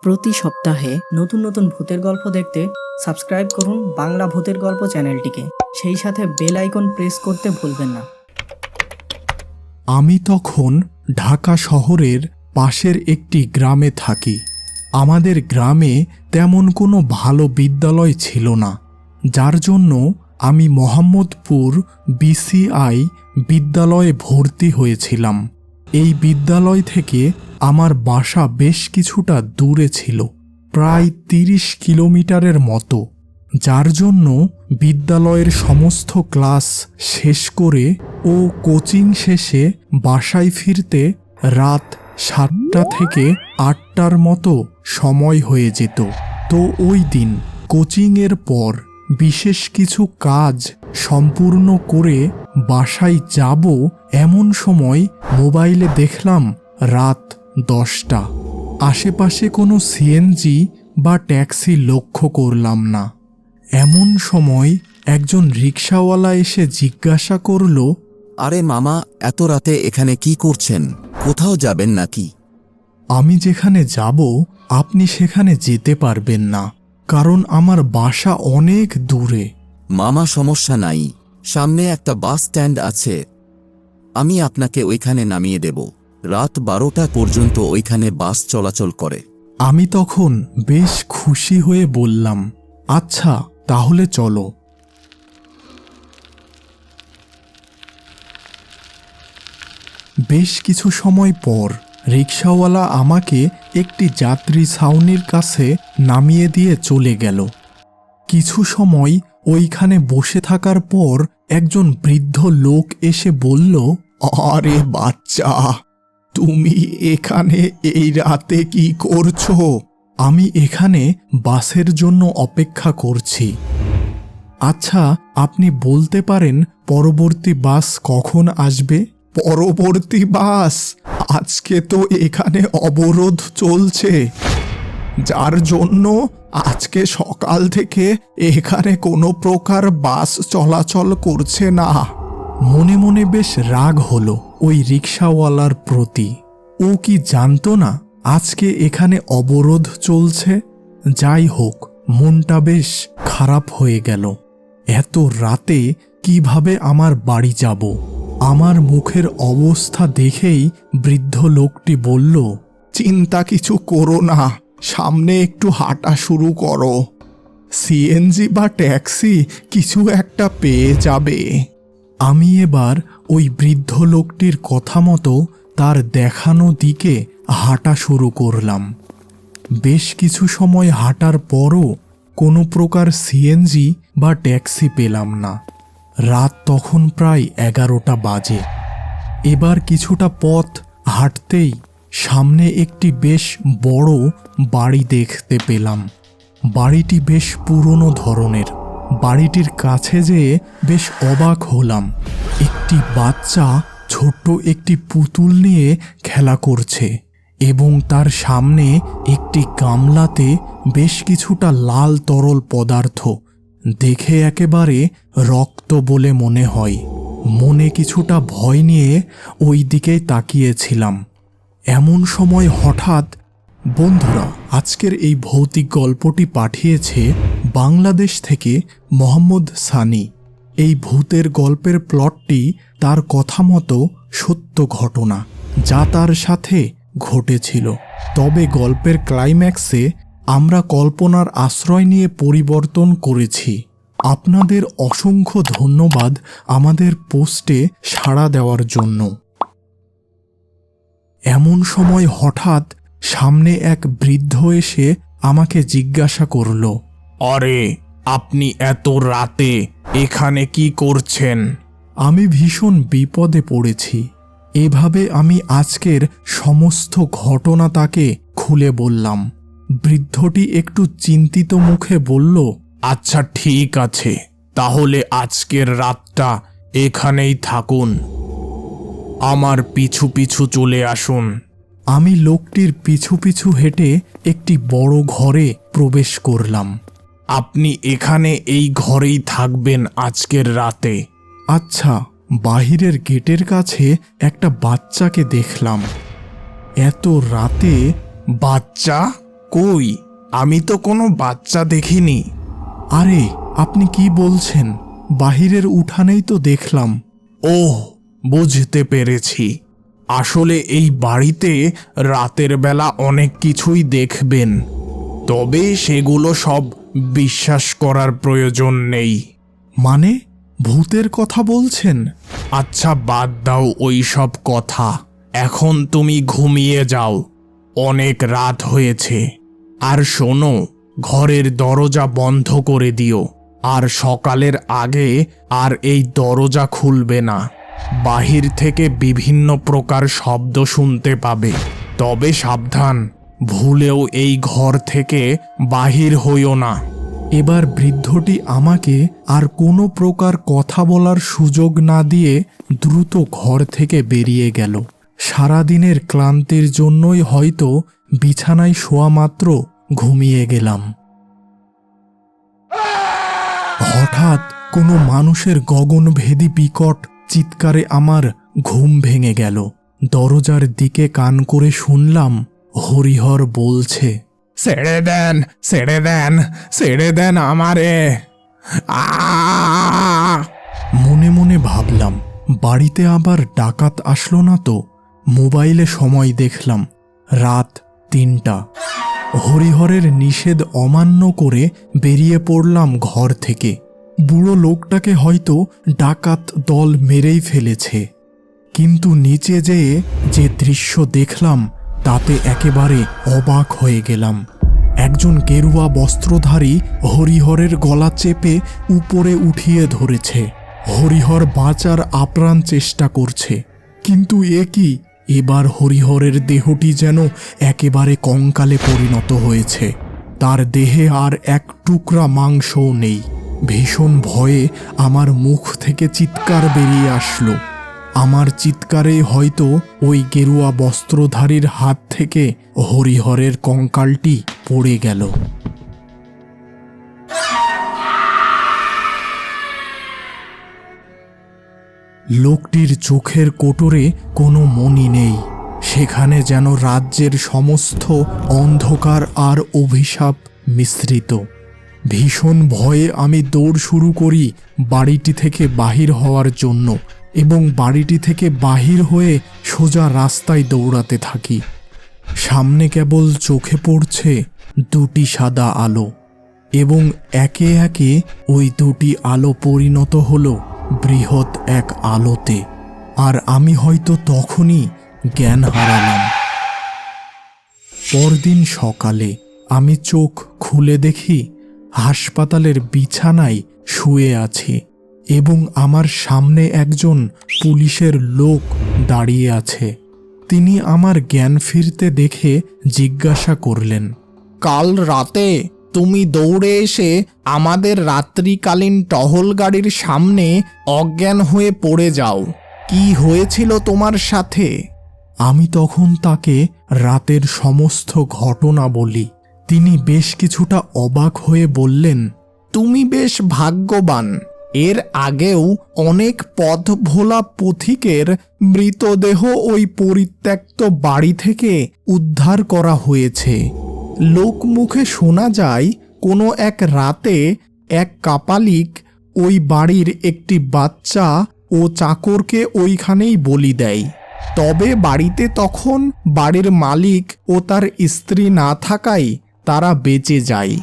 প্রতি সপ্তাহে নতুন নতুন ভূতের গল্প দেখতে সাবস্ক্রাইব করুন বাংলা ভূতের গল্প চ্যানেলটিকে। সেই সাথে বেল আইকন প্রেস করতে ভুলবেন না। আমি তখন ঢাকা শহরের পাশের একটি গ্রামে থাকি। আমাদের গ্রামে তেমন কোনো ভালো বিদ্যালয় ছিল না, যার জন্য আমি মোহাম্মদপুর বিসিআই বিদ্যালয়ে ভর্তি হয়েছিলাম। এই বিদ্যালয় থেকে আমার বাসা বেশ কিছুটা দূরে ছিল, প্রায় ৩০ কিলোমিটারের মতো, যার জন্য বিদ্যালয়ের সমস্ত ক্লাস শেষ করে ও কোচিং শেষে বাসায় ফিরতে রাত ৭টা থেকে ৮টার মতো সময় হয়ে যেত। তো ওই দিন কোচিংয়ের পর বিশেষ কিছু কাজ সম্পূর্ণ করে বাসায় যাব, এমন সময় মোবাইলে দেখলাম রাত ১০টা। আশেপাশে কোনো সিএনজি বা ট্যাক্সি লক্ষ্য করলাম না। এমন সময় একজন রিকশাওয়ালা এসে জিজ্ঞাসা করল, আরে মামা, এত রাতে এখানে কি করছেন? কোথাও যাবেন নাকি? আমি যেখানে যাব আপনি সেখানে যেতে পারবেন না, কারণ আমার বাসা অনেক দূরে। মামা, সমস্যা নাই, সামনে একটা বাস স্ট্যান্ড আছে, আমি আপনাকে ওইখানে নামিয়ে দেব। রাত ১২টা পর্যন্ত ওইখানে বাস চলাচল করে। আমি তখন বেশ খুশি হয়ে বললাম, আচ্ছা তাহলে চলো। বেশ কিছু সময় পর রিকশাওয়ালা আমাকে একটি যাত্রী ছাউনির কাছে নামিয়ে দিয়ে চলে গেল। কিছু সময় ওইখানে বসে থাকার পর একজন বৃদ্ধ লোক এসে বলল, আরে বাচ্চা, তুমি এখানে এই রাতে কি করছো? আমি এখানে বাসের জন্য অপেক্ষা করছি। আচ্ছা, আপনি বলতে পারেন পরবর্তী বাস কখন আসবে? পরবর্তী বাস? আজকে তো এখানে অবরোধ চলছে, যার জন্য আজকে সকাল থেকে এখানে কোনো প্রকার বাস চলাচল করছে না। মনে মনে বেশ রাগ হলো ওই রিকশাওয়ালার প্রতি। ও কি জানতো না আজকে এখানে অবরোধ চলছে? যাই হোক, মনটা বেশ খারাপ হয়ে গেল। এত রাতে কিভাবে আমার বাড়ি যাব? আমার মুখের অবস্থা দেখেই বৃদ্ধ লোকটি বলল, চিন্তা কিছু করো না, সামনে একটু হাঁটা শুরু করো, সিএনজি বা ট্যাক্সি কিছু একটা পেয়ে যাবে। আমি এবার ওই বৃদ্ধ লোকটির কথা মতো তার দেখানো দিকে হাঁটা শুরু করলাম। বেশ কিছু সময় হাঁটার পরও কোনো প্রকার সিএনজি বা ট্যাক্সি পেলাম না। রাত তখন প্রায় 11টা বাজে। এবার কিছুটা পথ হাঁটতেই সামনে একটি বেশ বড় বাড়ি দেখতে পেলাম। বাড়িটি বেশ পুরনো ধরনের। বাড়িটির কাছে যেয়ে বেশ অবাক হলাম। একটি বাচ্চা ছোট্ট একটি পুতুল নিয়ে খেলা করছে এবং তার সামনে একটি গামলাতে বেশ কিছুটা লাল তরল পদার্থ, দেখে একেবারে রক্ত বলে মনে হয়। মনে কিছুটা ভয় নিয়ে ওই দিকেই তাকিয়েছিলাম। এমন সময় হঠাৎ, বন্ধুরা, আজকের এই ভৌতিক গল্পটি পাঠিয়েছে বাংলাদেশ থেকে মোহাম্মদ সানি। এই ভূতের গল্পের প্লটটি তার কথা মতো সত্য ঘটনা, যা তার সাথে ঘটেছিল। তবে গল্পের ক্লাইম্যাক্সে আমরা কল্পনার আশ্রয় নিয়ে পরিবর্তন করেছি। আপনাদের অসংখ্য ধন্যবাদ আমাদের পোস্টে সাড়া দেওয়ার জন্য। এমন সময় হঠাৎ সামনে এক বৃদ্ধ এসে আমাকে জিজ্ঞাসা করল, আরে আপনি এত রাতে এখানে কি করছেন? আমি ভীষণ বিপদে পড়েছি। এভাবে আমি আজকের সমস্ত ঘটনা তাকে খুলে বললাম। বৃদ্ধটি একটু চিন্তিত মুখে বলল, আচ্ছা ঠিক আছে, তাহলে আজকের রাতটা এখানেই থাকুন, আমার পিছু পিছু চলে আসুন। আমি লোকটির পিছু পিছু হেঁটে একটি বড় ঘরে প্রবেশ করলাম। আপনি এখানে এই ঘরেই থাকবেন আজকের রাতে? আচ্ছা। বাহিরের গেটের কাছে একটা বাচ্চাকে দেখলাম। এত রাতে বাচ্চা? কই, আমি তো কোনো বাচ্চা দেখিনি। আরে আপনি কি বলছেন? বাহিরের উঠানেই তো দেখলাম। ওহ, বুঝতে পেরেছি। আসলে এই বাড়িতে রাতের বেলা অনেক কিছুই দেখবেন, তবে সেগুলো সব বিশ্বাস করার প্রয়োজন নেই। মানে ভূতের কথা বলছেন? আচ্ছা বাদ দাও ওই সব কথা, এখন তুমি ঘুমিয়ে যাও, অনেক রাত হয়েছে। আর শোনো, ঘরের দরজা বন্ধ করে দিও, আর সকালের আগে আর এই দরজা খুলবে না। বাহির থেকে বিভিন্ন প্রকার শব্দ শুনতে পাবে, তবে সাবধান, ভুলেও এই ঘর থেকে বাহির হইও না। এবার বৃদ্ধটি আমাকে আর কোনো প্রকার কথা বলার সুযোগ না দিয়ে দ্রুত ঘর থেকে বেরিয়ে গেল। সারাদিনের ক্লান্তির জন্যই হয়তো বিছানায় শোয়া মাত্র ঘুমিয়ে গেলাম। হঠাৎ কোনো মানুষের গগনভেদী বিকট চিৎকারে আমার ঘুম ভেঙে গেল। দরজার দিকে কান করে শুনলাম হরিহর বলছে, ছেড়ে দেন, ছেড়ে দেন, ছেড়ে দেন আমারে। মনে মনে ভাবলাম, বাড়িতে আবার ডাকাত আসলো না তো? মোবাইলে সময় দেখলাম রাত ৩টা। হরিহরের নিষেধ অমান্য করে বেরিয়ে পড়লাম ঘর থেকে। বুড়ো লোকটাকে হয়তো ডাকাত দল মেরেই ফেলেছে, কিন্তু নিচে যেয়ে যে দৃশ্য দেখলাম তাতে একেবারে অবাক হয়ে গেলাম। একজন গেরুয়া বস্ত্রধারী হরিহরের গলা চেপে উপরে উঠিয়ে ধরেছে। হরিহর বাঁচার আপ্রাণ চেষ্টা করছে, কিন্তু এ কি, এবার হরিহরের দেহটি যেন একেবারে কঙ্কালে পরিণত হয়েছে। তার দেহে আর এক টুকরা মাংসও নেই। ভীষণ ভয়ে আমার মুখ থেকে চিৎকার বেরিয়ে আসলো। আমার চিৎকারে হয়তো ওই গেরুয়া বস্ত্রধারীর হাত থেকে হরিহরের কঙ্কালটি পড়ে গেল। লোকটির চোখের কোটরে কোনো মণি নেই। সেখানে যেন রাজ্যের সমস্ত অন্ধকার আর অভিশাপ মিশ্রিত। ভীষণ ভয়ে আমি দৌড় শুরু করি বাড়িটি থেকে বাহির হওয়ার জন্য, এবং বাড়িটি থেকে বাহির হয়ে সোজা রাস্তায় দৌড়াতে থাকি। সামনে কেবল চোখে পড়ছে দুটি সাদা আলো, এবং একে একে ওই দুটি আলো পরিণত হলো বৃহৎ এক আলোতে, আর আমি হয়তো তখনই জ্ঞান হারালাম। পরদিন সকালে আমি চোখ খুলে দেখি হাসপাতালের বিছানায় শুয়ে আছি, এবং আমার সামনে একজন পুলিশের লোক দাঁড়িয়ে আছে। তিনি আমার জ্ঞান ফিরতে দেখে জিজ্ঞাসা করলেন, কাল রাতে তুমি দৌড়ে এসে আমাদের রাত্রিকালীন টহল গাড়ির সামনে অজ্ঞান হয়ে পড়ে যাও, কি হয়েছিল তোমার সাথে? আমি তখন তাকে রাতের সমস্ত ঘটনা বলি। তিনি বেশ কিছুটা অবাক হয়ে বললেন, তুমি বেশ ভাগ্যবান, এর আগেও অনেক পথ ভোলা পথিকের মৃতদেহ ওই পরিত্যক্ত বাড়ি থেকে উদ্ধার করা হয়েছে। লোকমুখে শোনা যায় কোনো এক রাতে এক কাপালিক ওই বাড়ির একটি বাচ্চা ও চাকরকে ওইখানেই বলি দেয়। তবে বাড়িতে তখন বাড়ির মালিক ও তার স্ত্রী না থাকায় তারা বেঁচে যায়।